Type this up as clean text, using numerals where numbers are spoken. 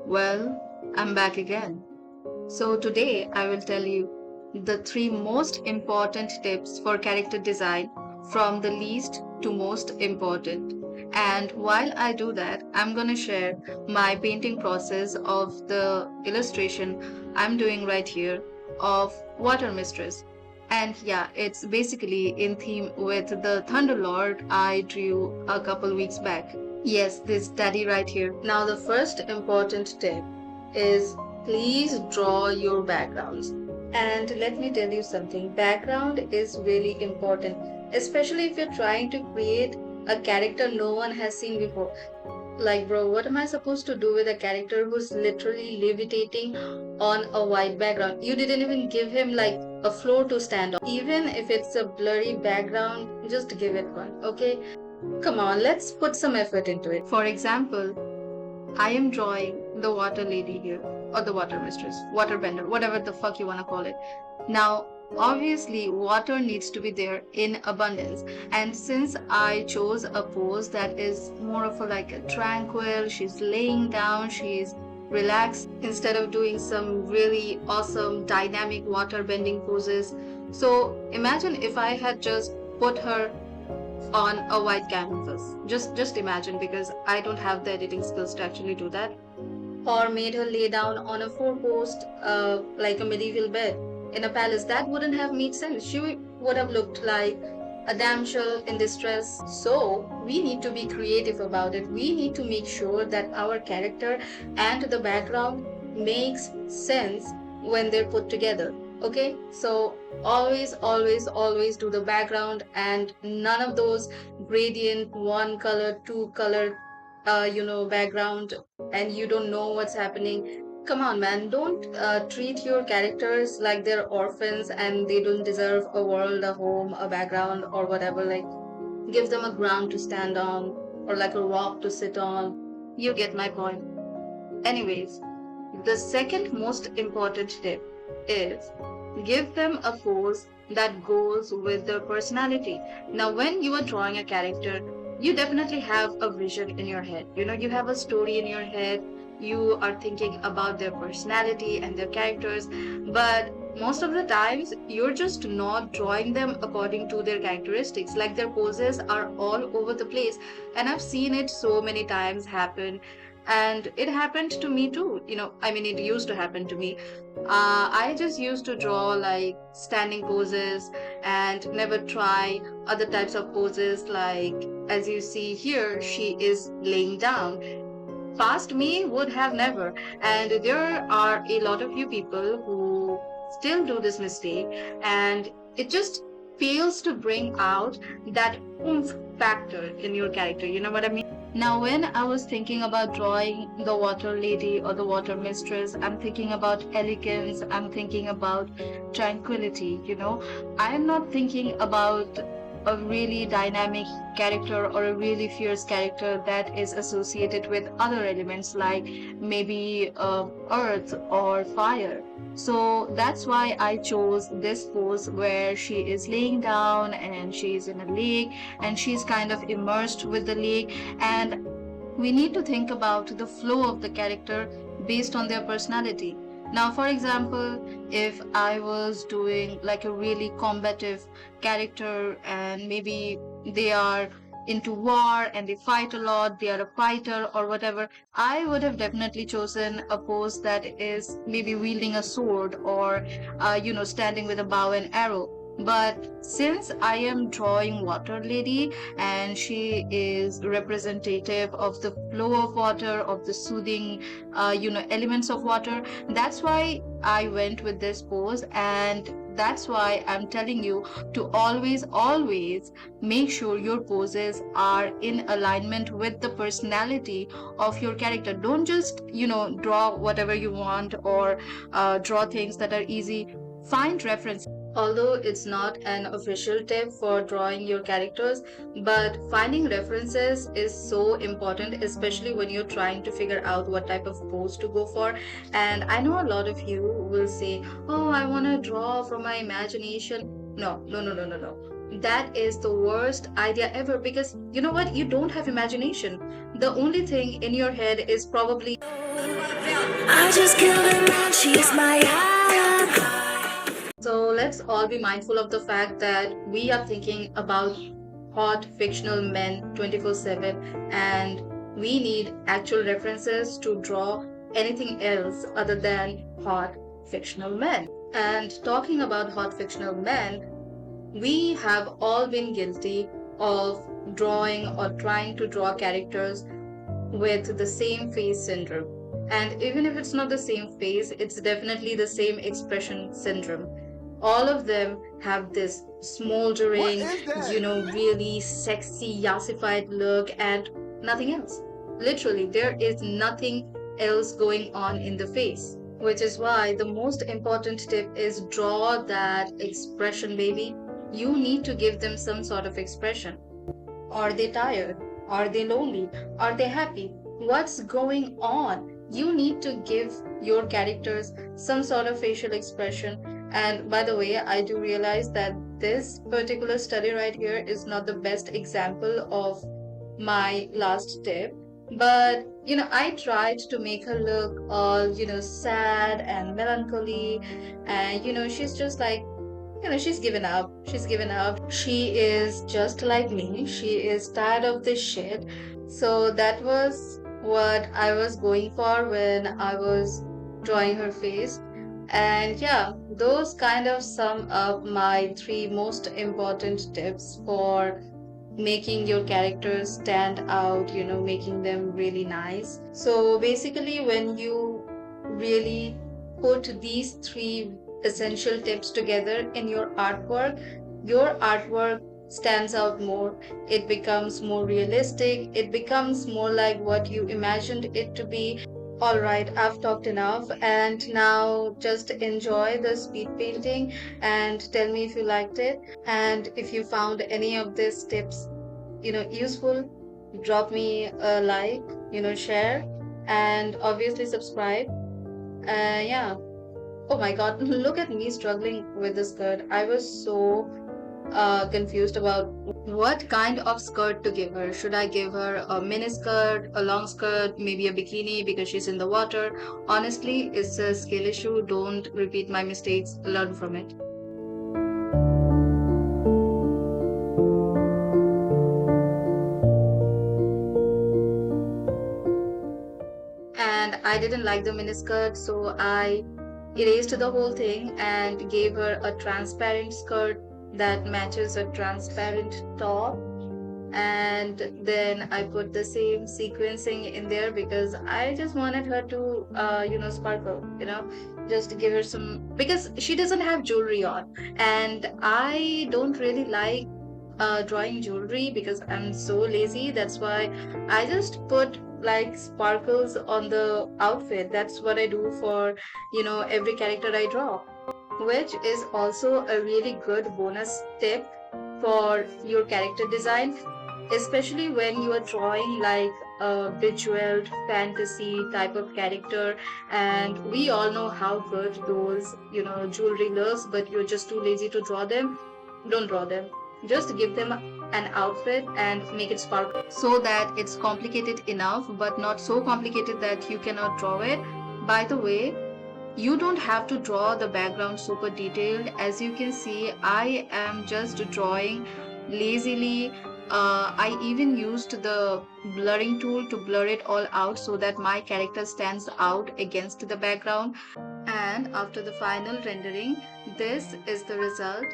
Well, I'm back again. So today I will tell you the three most important tips for character design from the least to most important. And while I do that, I'm going to share my painting process of the illustration I'm doing right here of Water Mistress. And yeah, it's basically in theme with the Thunderlord I drew a couple weeks back. Yes, this daddy right here. Now, the first important tip is please draw your backgrounds. And let me tell you something, background is really important, especially if you're trying to create a character no one has seen before. Like, bro, what am I supposed to do with a character who's literally levitating on a white background? You didn't even give him like a floor to stand on. Even if it's a blurry background, just give it one, okay? Come on, let's put some effort into it. For example, I am drawing the water lady here, or the water mistress, water bender, whatever the fuck you want to call it. Now, obviously, water needs to be there in abundance. And since I chose a pose that is more of a like a tranquil, she's laying down, she's relaxed instead of doing some really awesome dynamic water bending poses. So imagine if I had just put her on a white canvas. Just imagine, because I don't have the editing skills to actually do that. Or made her lay down on a four-post like a medieval bed in a palace. That wouldn't have made sense. She would have looked like a damsel in distress. So we need to be creative about it. We need to make sure that our character and the background makes sense when they're put together. Okay, so always do the background and none of those gradient, one color, two color, background, and you don't know what's happening. Come on, man, don't treat your characters like they're orphans and they don't deserve a world, a home, a background, or whatever. Like, give them a ground to stand on or like a rock to sit on. You get my point. Anyways, the second most important tip is give them a pose that goes with their personality. Now, when you are drawing a character, you definitely have a vision in your head. You have a story in your head. You are thinking about their personality and their characters, but most of the times you're just not drawing them according to their characteristics. Like, their poses are all over the place, and I've seen it so many times happen, and it happened to me too. I mean, it used to happen to me. I just used to draw like standing poses and never try other types of poses. Like, as you see here, she is laying down. Past me would have never. And there are a lot of you people who still do this mistake, and it just fails to bring out that oomph factor in your character. You know what I mean? Now, when I was thinking about drawing the water lady or the water mistress, I'm thinking about elegance, I'm thinking about tranquility. I am not thinking about a really dynamic character or a really fierce character that is associated with other elements like maybe earth or fire. So that's why I chose this pose where she is laying down and she's in a lake and she's kind of immersed with the lake. And we need to think about the flow of the character based on their personality. Now, for example, if I was doing like a really combative character and maybe they are into war and they fight a lot, they are a fighter or whatever, I would have definitely chosen a pose that is maybe wielding a sword or, standing with a bow and arrow. But since I am drawing Water Lady and she is representative of the flow of water, of the soothing, elements of water, that's why I went with this pose. And that's why I'm telling you to always make sure your poses are in alignment with the personality of your character. Don't just, draw whatever you want or draw things that are easy. Find reference. Although it's not an official tip for drawing your characters, but finding references is so important, especially when you're trying to figure out what type of pose to go for. And I know a lot of you will say, oh, I want to draw from my imagination. No, no, no, no, no, no. That is the worst idea ever, because you know what? You don't have imagination. The only thing in your head is probably I just killed a man, she's my ally. So let's all be mindful of the fact that we are thinking about hot fictional men 24/7, and we need actual references to draw anything else other than hot fictional men. And talking about hot fictional men, we have all been guilty of drawing or trying to draw characters with the same face syndrome. And even if it's not the same face, it's definitely the same expression syndrome. All of them have this smoldering, really sexy, yassified look and nothing else. Literally, there is nothing else going on in the face. Which is why the most important tip is draw that expression, baby. You need to give them some sort of expression. Are they tired? Are they lonely? Are they happy? What's going on? You need to give your characters some sort of facial expression. And by the way, I do realize that this particular study right here is not the best example of my last tip. But I tried to make her look all, sad and melancholy. And she's just like, she's given up. She's given up. She is just like me. She is tired of this shit. So that was what I was going for when I was drawing her face. And yeah, those kind of sum up my three most important tips for making your characters stand out, making them really nice. So basically, when you really put these three essential tips together in your artwork stands out more. It becomes more realistic. It becomes more like what you imagined it to be. All right, I've talked enough, and now just enjoy the speed painting and tell me if you liked it. And if you found any of these tips, useful, drop me a like, share, and obviously subscribe. Yeah. Oh my God, look at me struggling with the skirt. I was so confused about what kind of skirt to give her. Should I give her a mini skirt, a long skirt, maybe a bikini because she's in the water? Honestly, it's a skill issue. Don't repeat my mistakes, learn from it. And I didn't like the miniskirt, so I erased the whole thing and gave her a transparent skirt that matches a transparent top. And then I put the same sequencing in there because I just wanted her to, sparkle, just to give her some, because she doesn't have jewelry on. And I don't really like drawing jewelry because I'm so lazy. That's why I just put like sparkles on the outfit. That's what I do for, every character I draw, which is also a really good bonus tip for your character design, especially when you are drawing like a bejeweled fantasy type of character. And we all know how good those, jewelry looks, but you're just too lazy to draw them. Don't draw them. Just give them an outfit and make it sparkle so that it's complicated enough, but not so complicated that you cannot draw it. By the way, you don't have to draw the background super detailed. As you can see, I am just drawing lazily. I even used the blurring tool to blur it all out so that my character stands out against the background. And after the final rendering, this is the result.